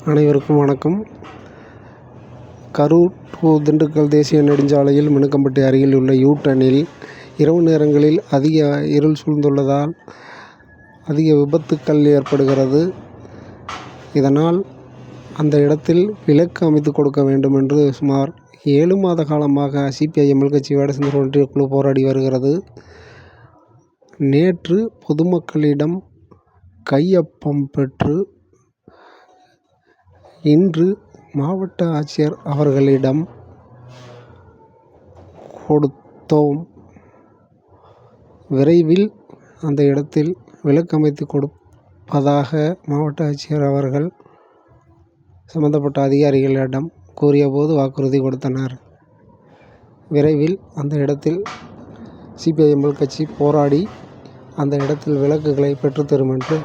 அனைவருக்கும் வணக்கம். கரூர் டு திண்டுக்கல் தேசிய நெடுஞ்சாலையில் மினுக்கம்பட்டி அருகில் உள்ள யூ-டர்னில் இரவு நேரங்களில் அதிக இருள் சூழ்ந்துள்ளதால் அதிக விபத்துக்கள் ஏற்படுகிறது. இதனால் அந்த இடத்தில் விளக்கு அமைத்து கொடுக்க வேண்டும் என்று சுமார் 7 மாத காலமாக CPIM கட்சி வேடசந்தூர் ஒன்றிய குழு போராடி வருகிறது. நேற்று பொதுமக்களிடம் கையொப்பம் பெற்று இன்று மாவட்ட ஆட்சியர் அவர்களிடம் கொடுத்தோம். விரைவில் அந்த இடத்தில் விளக்கு அமைத்து கொடுப்பதாக மாவட்ட ஆட்சியர் அவர்கள் சம்பந்தப்பட்ட அதிகாரிகளிடம் கூறியபோது வாக்குறுதி கொடுத்தனர். விரைவில் அந்த இடத்தில் CPIM கட்சி போராடி அந்த இடத்தில் விளக்குகளை பெற்றுத்தரும் என்று